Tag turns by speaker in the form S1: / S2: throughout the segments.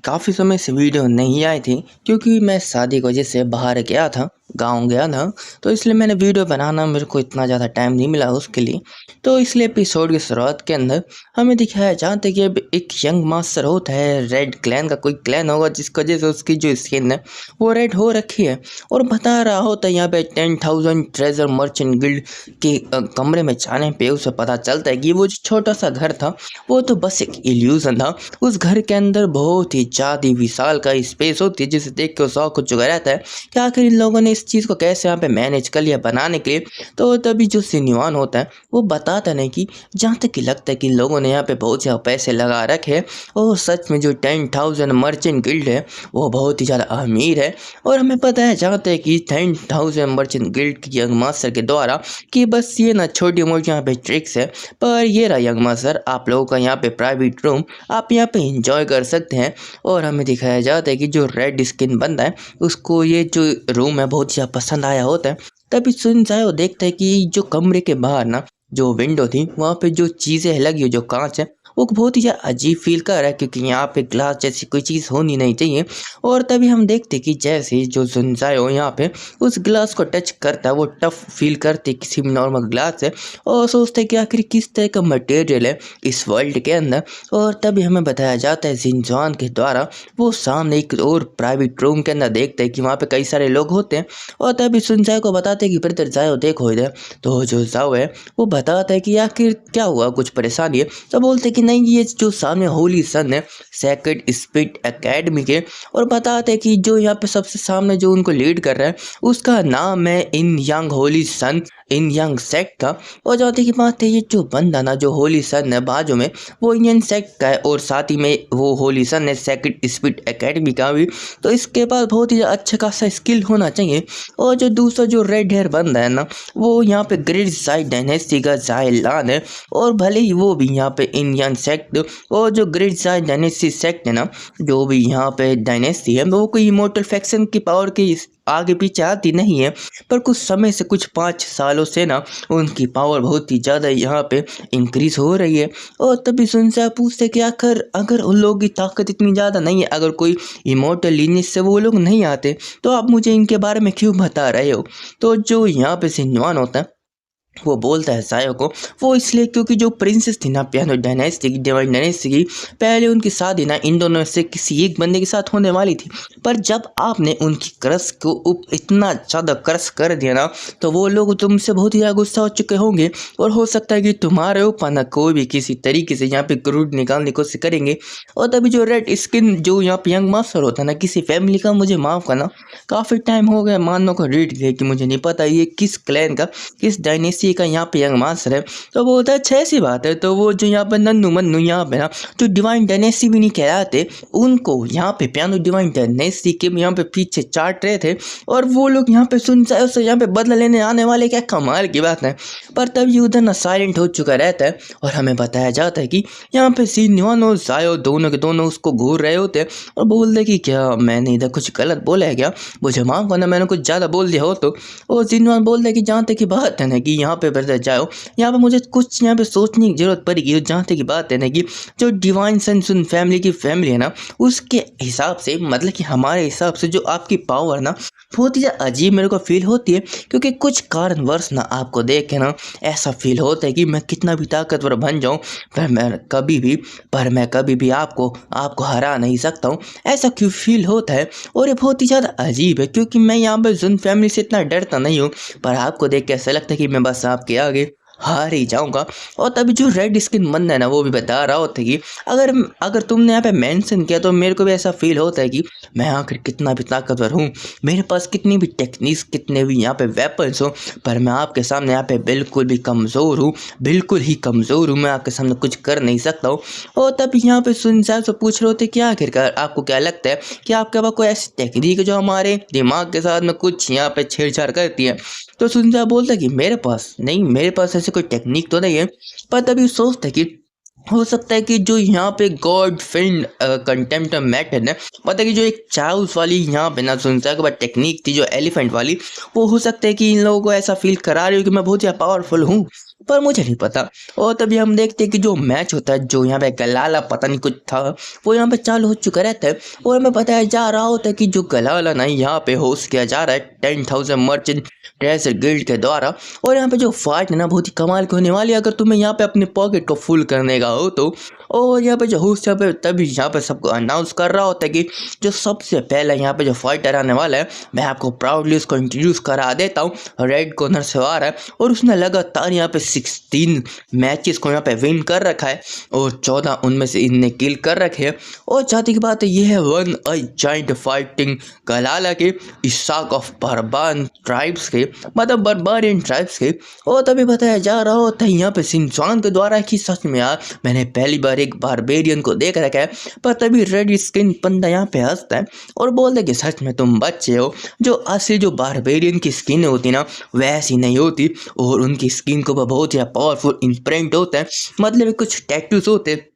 S1: काफ़ी समय से वीडियो नहीं आई थी क्योंकि मैं शादी की वजह से बाहर गया था, गाँव गया था। तो इसलिए मैंने वीडियो बनाना मेरे को इतना ज़्यादा टाइम नहीं मिला उसके लिए। तो इसलिए एपिसोड की शुरुआत के अंदर हमें दिखाया जाता है कि अब एक यंग मास्टर होता है, रेड क्लैन का कोई क्लैन होगा जिसकी वजह से उसकी जो स्किन है वो रेड हो रखी है। और बता रहा होता है यहाँ पे 10,000 ट्रेजर मर्चेंट गिल्ड के कमरे में जाने पे उसे पता चलता है कि वो जो छोटा सा घर था वो तो बस एक इल्यूजन था। उस घर के अंदर बहुत ही ज़्यादा विशाल का स्पेस होती है जिसे देख के शौक हो चुका रहता है कि आखिर इन लोगों ने इस चीज़ को कैसे यहाँ पे मैनेज कर लिया बनाने के लिए। तो तभी जो सिनवान होता है वो बताता नहीं कि जहाँ तक कि लगता है कि लोगों ने यहाँ पे बहुत ज़्यादा पैसे लगा रखे हैं और सच में जो 10,000 मर्चेंट गिल्ड है वो बहुत ही ज़्यादा अमीर है। और हमें पता है जहाँ तक कि 10,000 मर्चेंट गिल्ड की यंग मास्टर के द्वारा कि बस ये ना छोटी मोटी यहाँ पे ट्रिक्स है। पर ये रहा यंग मास्टर, आप लोगों का यहाँ पे प्राइवेट रूम, आप यहाँ पे इंजॉय कर सकते हैं। और हमें दिखाया जाता है कि जो रेड स्किन बंदा है उसको ये जो रूम है बहुत ज़्यादा पसंद आया होता है। तभी सुनसाई वो देखता है कि जो कमरे के बाहर ना जो विंडो थी वहाँ पे जो चीज़ें लगी हो, जो कांच है वो बहुत ही ज़्यादा अजीब फील कर रहा है क्योंकि यहाँ पे ग्लास जैसी कोई चीज़ होनी नहीं चाहिए। और तभी हम देखते कि जैसे ही जो सुनसाई हो यहाँ पे उस ग्लास को टच करता है वो टफ फील करते किसी भी नॉर्मल ग्लास से और सोचते कि आखिर किस तरह का मटेरियल है इस वर्ल्ड के अंदर। और तभी हमें बताया जाता है जिनजान के द्वारा वो सामने एक और प्राइवेट रूम के अंदर देखते हैं कि वहाँ पे कई सारे लोग होते हैं। और तभी सुनसाई को बताते हैं कि ब्रदर जाओ देखो इधर। तो जो जाओ है वो बताता है कि आखिर क्या हुआ, कुछ परेशानी है। तो बोलते हैं कि नहीं, ये जो सामने होली सन है सेक्रेड स्पिरिट एकेडमी के। और बताते हैं कि जो यहाँ पे सबसे सामने जो उनको लीड कर रहा है उसका नाम है इन यंग होली सन, इन यंग सेक्ट का। और जाते की बात है ये जो बंदा ना जो होली सन है बाजू में वो इंडियन सेक्ट का है और साथ ही में वो होली सन है सेक्रेड स्पिरिट एकेडमी का भी। तो इसके पास बहुत ही अच्छा खासा स्किल होना चाहिए। और जो दूसरा जो रेड हेयर बंदा है ना वो यहाँ पे ग्रेट साइड डायनेस्टी का जायलान है। और भले ही वो भी यहाँ पे इंडियन सेक्ट और जो ग्रेट साइड डायनेस्टी सेक्ट है ना जो भी यहाँ पे डायनेस्टी है वो कोई इमोर्टल फैक्शन की पावर के आगे पीछे आती नहीं है। पर कुछ समय से कुछ 5 सालों से ना उनकी पावर बहुत ही ज़्यादा यहाँ पे इंक्रीज हो रही है। और तभी सुनसा पूछते कि आखिर अगर उन लोगों की ताकत इतनी ज़्यादा नहीं है, अगर कोई इमोर्टल लीनियज से वो लोग नहीं आते तो आप मुझे इनके बारे में क्यों बता रहे हो। तो जो यहाँ पे सिनवान होता है वो बोलता है सायो को वो इसलिए क्योंकि जो प्रिंसेस थी ना पियानो डायनेस्टी की, डिवाइन डायनेस्टी की, पहले उनकी शादी ना इन दोनों से किसी एक बंदे के साथ होने वाली थी। पर जब आपने उनकी क्रश को इतना ज़्यादा क्रश कर दिया ना तो वो लोग तुमसे बहुत ही ज़्यादा गुस्सा हो चुके होंगे और हो सकता है कि तुम्हारे ऊपर ना कोई भी किसी तरीके से यहाँ पे क्रूड निकालने की कोशिश करेंगे। और तभी जो रेड स्किन जो यहाँ पे यंग मास्टर होता है ना किसी फैमिली का, मुझे माफ़ करना काफ़ी टाइम हो गया मानने को रीड किया कि मुझे नहीं पता ये किस क्लैन का किस डायनेस्टी का यहाँ पे यंग मास्टर है। तो वो होता है अच्छी ऐसी बात है। तो वो जो यहाँ पे नन्नू मन्नू यहाँ पे ना जो डिवाइन डायनेस्टी भी नहीं कहलाते उनको यहाँ पे पियानो डिवाइन डायनेस्टी के यहाँ पे पीछे चाट रहे थे और वो लोग यहाँ पे सुनसाई से यहाँ पे बदला लेने आने वाले, क्या कमाल की बात है। पर तब ये उधर ना साइलेंट हो चुका रहता है और हमें बताया जाता है कि यहाँ पे सिनवान और जायो दोनों के दोनों उसको घूर रहे होते हैं और बोलते कि क्या मैंने इधर कुछ गलत बोला है क्या, मुझे माफ करना मैंने कुछ ज़्यादा बोल दिया हो तो। और सिनवान बोलते हैं कि जहाँ तक की बात है ना कि यहाँ पे ब्रदर जाओ, यहाँ पे मुझे कुछ यहाँ पे सोचने की जरूरत पड़ेगी। जहाँ तक की बात है ना कि जो डिवाइन सन फैमिली की फैमिली है ना उसके हिसाब से, मतलब कि हमारे हिसाब से जो आपकी पावर ना बहुत ही अजीब मेरे को फील होती है क्योंकि कुछ कारणवश ना आपको देख के ना ऐसा फील होता है कि मैं कितना भी ताकतवर बन जाऊं पर मैं कभी भी आपको आपको हरा नहीं सकता हूं, ऐसा क्यों फील होता है। और ये बहुत ही ज़्यादा अजीब है क्योंकि मैं यहाँ पर जुन फैमिली से इतना डरता नहीं हूँ पर आपको देख के ऐसा लगता है कि मैं बस आपके आगे हार ही जाऊंगा। और तभी जो रेड स्किन बंदा है ना वो भी बता रहा होता है कि अगर अगर तुमने यहाँ पे मेंशन किया तो मेरे को भी ऐसा फील होता है कि मैं आखिर कितना भी ताकतवर हूँ, मेरे पास कितनी भी टेक्निक्स कितने भी यहाँ पे वेपन्स हो, पर मैं आपके सामने यहाँ पे बिल्कुल भी कमज़ोर हूँ, बिल्कुल ही कमज़ोर हूँ, मैं आपके सामने कुछ कर नहीं सकता हूँ। और तभी यहाँ पे सुनसान से पूछ रहे होते कि आखिरकार आपको क्या लगता है कि आपके पास कोई ऐसी टेक्निक है जो हमारे दिमाग के साथ में कुछ यहाँ पे छेड़छाड़ करती है। तो सुनसान बोलता है कि मेरे पास नहीं, मेरे पास ऐसी कोई टेक्निक तो नहीं है। पर तभी सोचता है कि हो सकता है कि जो यहाँ पे गॉड फिल्ड कंटेम्प्ट मेथड है, मतलब कि जो एक चाउस वाली यहाँ पे ना सुनता के बाद टेक्निक थी जो एलिफेंट वाली, वो हो सकता है कि इन लोगों को ऐसा फील करा रही हो कि मैं बहुत ज़्यादा पावरफुल हूँ। पर मुझे नहीं पता। और तभी हम देखते हैं कि जो मैच होता है, जो यहाँ पे गलाला पता नहीं कुछ था, वो यहाँ पे चालू हो चुका रहता है और हमें बताया जा रहा होता है कि जो गलाला ना यहाँ पे होस्ट किया जा रहा है 10,000 मर्चेंट ट्रेजर गिल्ड के द्वारा। और यहाँ पे जो फाइट है ना बहुत ही कमाल की होने वाली है, अगर तुम्हें यहाँ पे अपने पॉकेट को फुल करने का हो तो। और यहाँ पे जो होस्ट यहाँ पे तभी यहाँ पे सबको अनाउंस कर रहा होता है कि जो सबसे पहले यहाँ पे जो फाइटर आने वाला है, मैं आपको प्राउडली उसको इंट्रोड्यूस करा देता हूँ। रेड कॉर्नर से आ रहा है और उसने लगातार यहाँ पे 16 मैचेस को यहाँ पे विन कर रखा है और 14 उनमें से इनने किल कर रखे हैं। और चाहती की बात है ये है वन अ जाइंट फाइटिंग गलाला के इसाक ऑफ बर्बान ट्राइब्स के, मतलब बर्बारियन ट्राइब्स के। और तभी बताया जा रहा होता है यहाँ पे सिंचान के द्वारा कि सच में यार मैंने पहली बार एक बारबेरियन को देख रखा है। पर तभी रेड स्किन बंदा यहाँ पे हंसता है और बोलता है कि सच में तुम बच्चे हो, जो असली जो बारबेरियन की स्किन होती ना वैसी नहीं होती और उनकी स्किन को बहुत ही पावरफुल इम्प्रिंट होता है, मतलब कुछ टैटूज होते हैं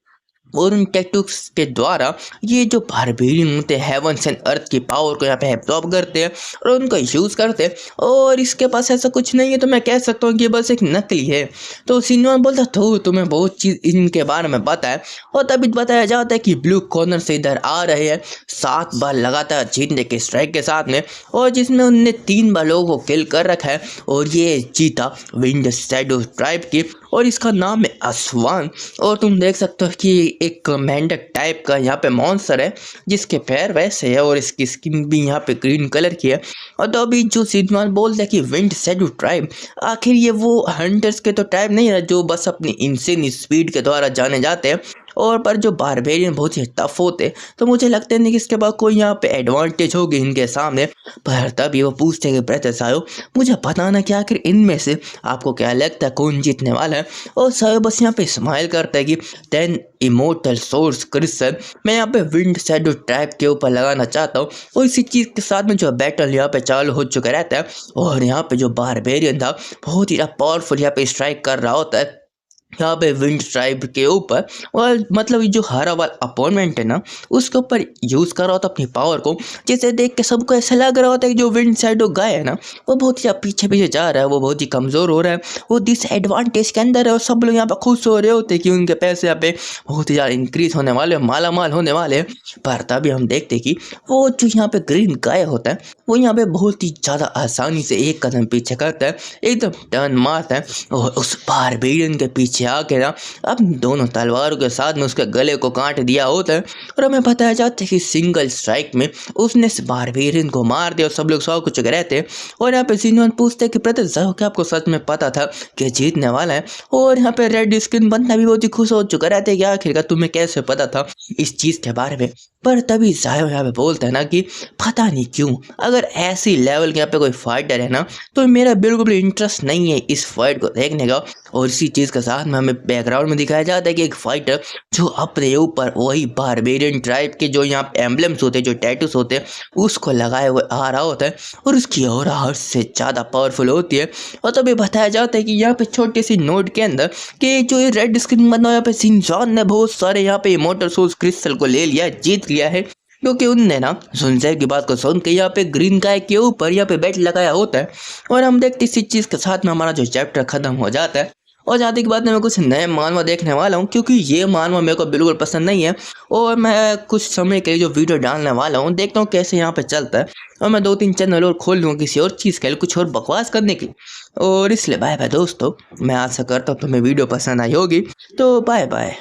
S1: और उन टैटूज के द्वारा ये जो बारबेरियन होते हैं हेवंस एंड अर्थ की पावर को यहाँ पे एब्जॉर्ब करते हैं और उनको यूज़ करते हैं। और इसके पास ऐसा कुछ नहीं है तो मैं कह सकता हूँ कि बस एक नकली है। तो सिनोन बोलता तो तुम्हें बहुत चीज़ इनके बारे में पता है। और तभी बताया जाता है कि ब्लू कॉर्नर से इधर आ रहे हैं 7 बार लगातार जीतने के स्ट्राइक के साथ में, और जिसमें उनने 3 बार लोगों को किल कर रखा है और ये जीता विंड शैडो ट्राइब की और इसका नाम है असवान। और तुम देख सकते हो कि एक मेंढक टाइप का यहाँ पे मॉन्स्टर है जिसके पैर वैसे है और इसकी स्किन भी यहाँ पे ग्रीन कलर की है। और तो अभी जो सिद्धमान बोलता है कि विंड शैडो ट्राइब, आखिर ये वो हंटर्स के तो टाइप नहीं है जो बस अपनी इंसेन स्पीड के द्वारा जाने जाते हैं, और पर जो बारबेरियन बहुत ही टफ होते, तो मुझे लगता नहीं कि इसके बाद कोई यहाँ पे एडवांटेज होगी इनके सामने। पर तभी वो पूछते हैं कि ब्रदर सायो मुझे बताना कि आखिर इनमें से आपको क्या लगता है कौन जीतने वाला है। और सायो बस यहाँ पे स्माइल करता है कि 10 इमोर्टल सोर्स क्रिस्टल मैं यहाँ पे विंड शैडो ट्राइब के ऊपर लगाना चाहता हूँ। और इसी चीज़ के साथ में जो बैटल यहाँ पे चालू हो चुका रहता है और यहाँ पे जो बारबेरियन था बहुत ही पावरफुल यहाँ पे स्ट्राइक कर रहा होता है यहाँ पे विंड ट्राइब के ऊपर। और मतलब ये जो हरा वाला अपोनेंट है ना उसके ऊपर यूज़ कर रहा होता अपनी पावर को, जिसे देख के सबको ऐसा लग रहा होता है कि जो विंड शैडो गाय है ना वो बहुत ही पीछे पीछे जा रहा है, वो बहुत ही कमज़ोर हो रहा है, वो डिसएडवांटेज के अंदर है। और सब लोग यहाँ पे खुश हो रहे होते कि उनके पैसे यहाँ पे बहुत ही ज़्यादा इंक्रीज होने वाले, माला माल होने वाले। पर तभी हम देखते कि वो जो यहाँ पे ग्रीन गाय होता है वो यहाँ पे बहुत ही ज़्यादा आसानी से एक कदम पीछे करता है, एकदम टर्न मारता है और उस बारबेरियन के पीछे आके ना अब दोनों तलवारों के साथ में उसके गले को काट दिया होता है। और हमें बताया जाता है कि सिंगल स्ट्राइक में उसने इस बारबेरियन को मार दिया और सब लोग सौ कुछ रहते हैं। और यहाँ पे सिनोन पूछते हैं कि ब्रदर जाओ क्या आपको सच में पता था कि जीतने वाला है। और यहाँ पे रेड स्किन बंदा भी बहुत ही खुश हो चुका रहता है कि आखिरकार तुम्हें कैसे पता था इस चीज़ के बारे में। पर तभी जायो यहाँ पे बोलता है ना कि पता नहीं क्यों अगर ऐसी लेवल के यहाँ पे कोई फाइटर है ना तो मेरा बिल्कुल भी इंटरेस्ट नहीं है इस फाइट को देखने का। और इसी चीज़ के साथ में हमें बैकग्राउंड में दिखाया जाता है कि एक फाइटर जो अपने ऊपर वही बारबेरियन ट्राइब के जो यहाँ पे एम्बलम्स होते हैं, जो टैटूस होते हैं, उसको लगाए हुए आ रहा होता है और उसकी ऑरा हद से ज़्यादा पावरफुल होती है। और तभी बताया जाता है कि यहाँ पे छोटी सी नोट के अंदर कि जो ये रेड स्क्रीन बना यहाँ पे सिंचान ने बहुत सारे यहाँ पे इमोर्टल सोर्स क्रिस्टल को ले लिया, जीत लिया है, क्योंकि उनने ना सुनसेर की बात को सुन के यहाँ पे ग्रीन गाय के ऊपर यहाँ पे बेट लगाया होता है। और हम देखते इसी चीज़ के साथ में हमारा जो चैप्टर खत्म हो जाता है। और जाते के बाद में मैं कुछ नए मानवा देखने वाला हूँ, क्योंकि ये मानवा मेरे को बिल्कुल पसंद नहीं है। और मैं कुछ समय के लिए जो वीडियो डालने वाला हूँ देखता हूँ कैसे यहाँ पे चलता है। और मैं 2-3 चैनल और खोल लूँगा किसी और चीज़ के लिए, कुछ और बकवास करने की। और इसलिए बाय बाय दोस्तों, मैं आशा करता हूँ तुम्हें वीडियो पसंद आई होगी, तो बाय बाय।